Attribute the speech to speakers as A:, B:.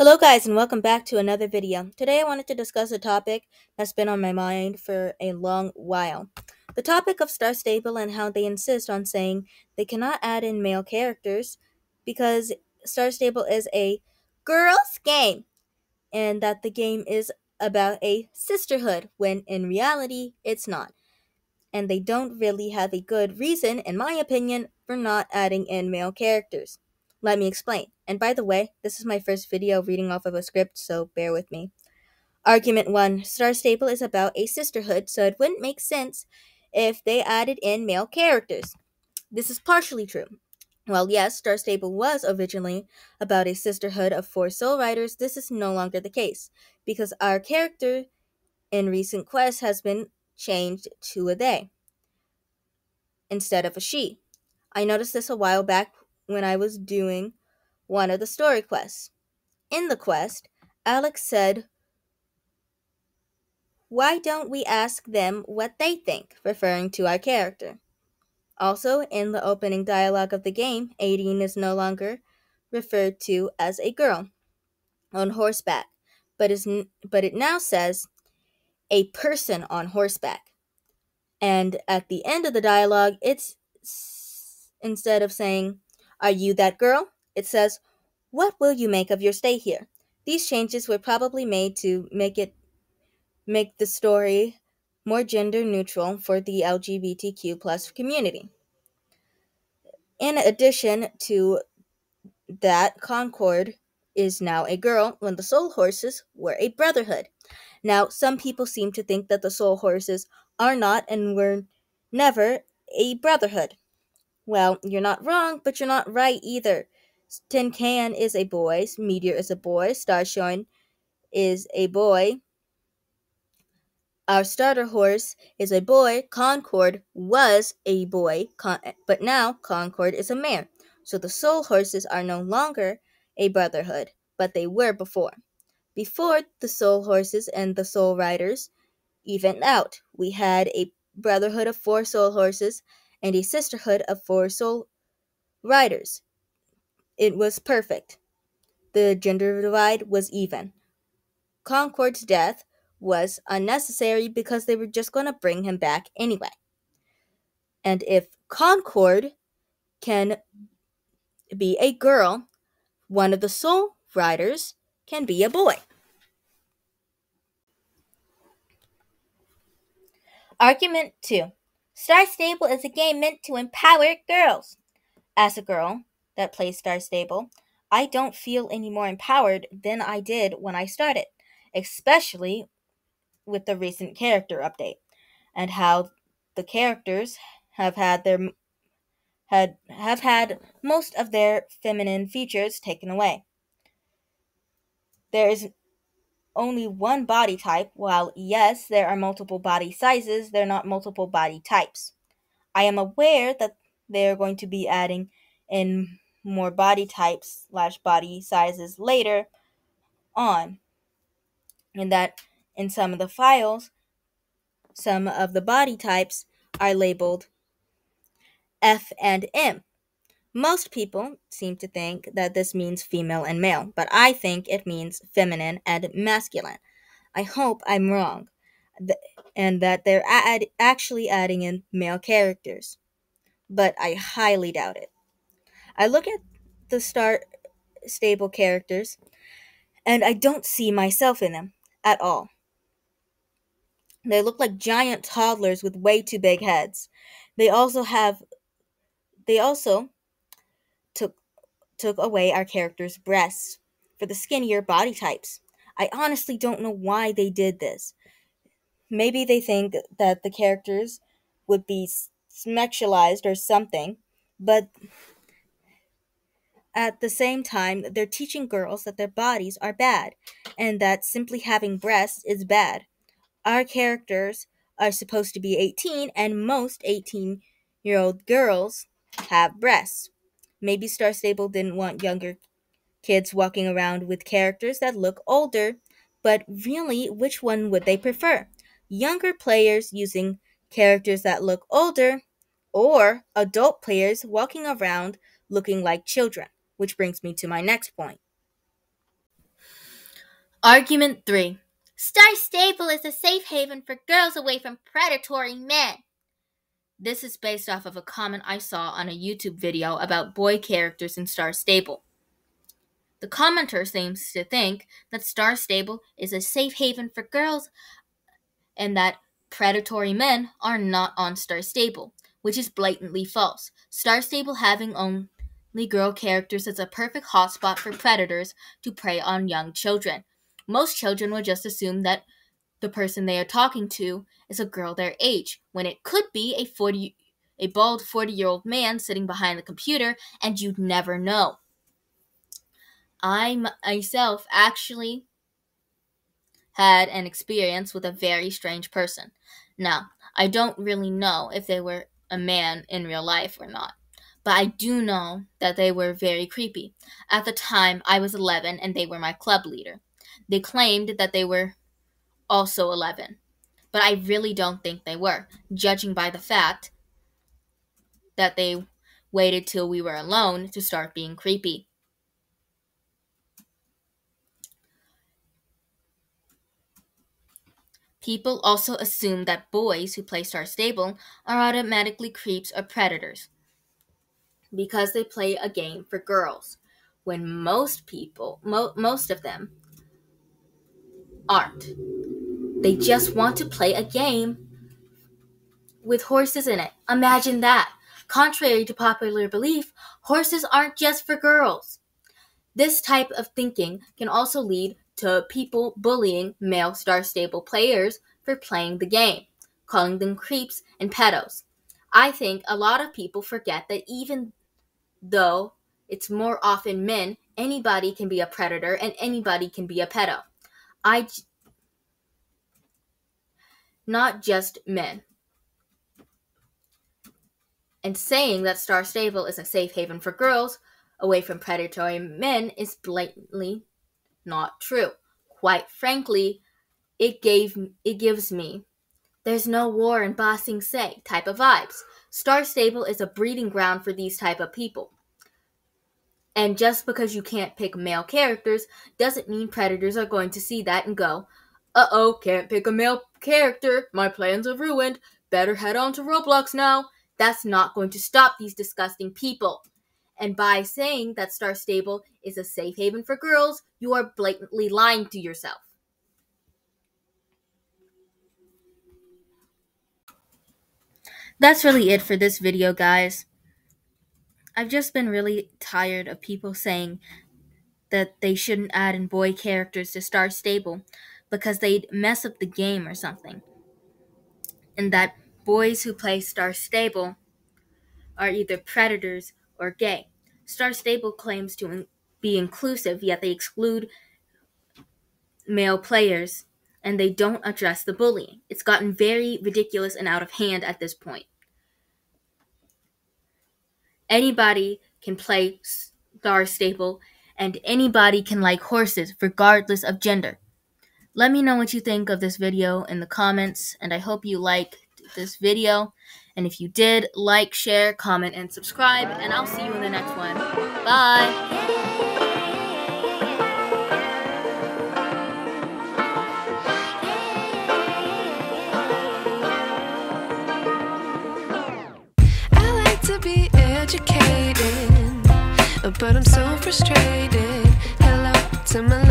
A: Hello guys and welcome back to another video. Today I wanted to discuss a topic that's been on my mind for a long while. The topic of Star Stable and how they insist on saying they cannot add in male characters because Star Stable is a girls game and that the game is about a sisterhood when in reality it's not. And they don't really have a good reason, in my opinion, for not adding in male characters. Let me explain. And by the way, this is my first video reading off of a script, so bear with me. Argument 1. Star Stable is about a sisterhood, so it wouldn't make sense if they added in male characters. This is partially true. While yes, Star Stable was originally about a sisterhood of 4 soul riders, this is no longer the case, because our character in recent quests has been changed to a they instead of a she. I noticed this a while back when I was doing one of the story quests. In the quest, Alex said, "Why don't we ask them what they think?" referring to our character. Also, in the opening dialogue of the game, Aideen is no longer referred to as a girl on horseback, but it now says a person on horseback. And at the end of the dialogue, it's instead of saying, "Are you that girl?" it says, "What will you make of your stay here?" These changes were probably made to make the story more gender neutral for the LGBTQ plus community. In addition to that, Concord is now a girl when the Soul Horses were a brotherhood. Now, some people seem to think that the Soul Horses are not and were never a brotherhood. Well, you're not wrong, but you're not right either. Tin Can is a boy, Meteor is a boy, Starshine is a boy, our starter horse is a boy, Concord was a boy, but now Concord is a mare. So the Soul Horses are no longer a brotherhood, but they were before. Before the Soul Horses and the Soul Riders evened out, we had a brotherhood of 4 soul horses and a sisterhood of 4 soul riders. It was perfect. The gender divide was even. Concord's death was unnecessary because they were just going to bring him back anyway. And if Concord can be a girl, one of the Soul Riders can be a boy. Argument 2. Star Stable is a game meant to empower girls. As a girl that plays Star Stable, I don't feel any more empowered than I did when I started, especially with the recent character update and how the characters have had most of their feminine features taken away. There is only one body type. While yes, there are multiple body sizes, there are not multiple body types. I am aware that they are going to be adding in more body types / body sizes later on, and that in some of the files, some of the body types are labeled F and M. Most people seem to think that this means female and male, but I think it means feminine and masculine. I hope I'm wrong, and that they're actually adding in male characters, but I highly doubt it. I look at the Star Stable characters, and I don't see myself in them at all. They look like giant toddlers with way too big heads. They also took took away our characters' breasts for the skinnier body types. I honestly don't know why they did this. Maybe they think that the characters would be sexualized or something, but at the same time, they're teaching girls that their bodies are bad and that simply having breasts is bad. Our characters are supposed to be 18, and most 18-year-old girls have breasts. Maybe Star Stable didn't want younger kids walking around with characters that look older, but really, which one would they prefer? Younger players using characters that look older, or adult players walking around looking like children? Which brings me to my next point. Argument 3. Star Stable is a safe haven for girls away from predatory men. This is based off of a comment I saw on a YouTube video about boy characters in Star Stable. The commenter seems to think that Star Stable is a safe haven for girls and that predatory men are not on Star Stable, which is blatantly false. Star Stable having only girl characters is a perfect hotspot for predators to prey on young children. Most children will just assume that the person they are talking to is a girl their age, when it could be a bald 40-year-old man sitting behind the computer, and you'd never know. I myself actually had an experience with a very strange person. Now, I don't really know if they were a man in real life or not, but I do know that they were very creepy. At the time, I was 11 and they were my club leader. They claimed that they were also 11, but I really don't think they were, judging by the fact that they waited till we were alone to start being creepy. People also assume that boys who play Star Stable are automatically creeps or predators because they play a game for girls, when most of them aren't. They just want to play a game with horses in it. Imagine that. Contrary to popular belief, horses aren't just for girls. This type of thinking can also lead to people bullying male Star Stable players for playing the game, calling them creeps and pedos. I think a lot of people forget that even though it's more often men, anybody can be a predator and anybody can be a pedo. Not just men. And saying that Star Stable is a safe haven for girls away from predatory men is blatantly not true. Quite frankly, it gives me "there's no war in Ba Sing Se" type of vibes. Star Stable is a breeding ground for these type of people. And just because you can't pick male characters doesn't mean predators are going to see that and go, "Uh-oh, can't pick a male character. My plans are ruined. Better head on to Roblox now." That's not going to stop these disgusting people. And by saying that Star Stable is a safe haven for girls, you are blatantly lying to yourself. That's really it for this video, guys. I've just been really tired of people saying that they shouldn't add in boy characters to Star Stable because they'd mess up the game or something. And that boys who play Star Stable are either predators or gay. Star Stable claims to be inclusive, yet they exclude male players and they don't address the bullying. It's gotten very ridiculous and out of hand at this point. Anybody can play Star Stable and anybody can like horses regardless of gender. Let me know what you think of this video in the comments, and I hope you liked this video. And if you did, like, share, comment, and subscribe, and I'll see you in the next one. Bye!
B: But I'm so frustrated. Hello to my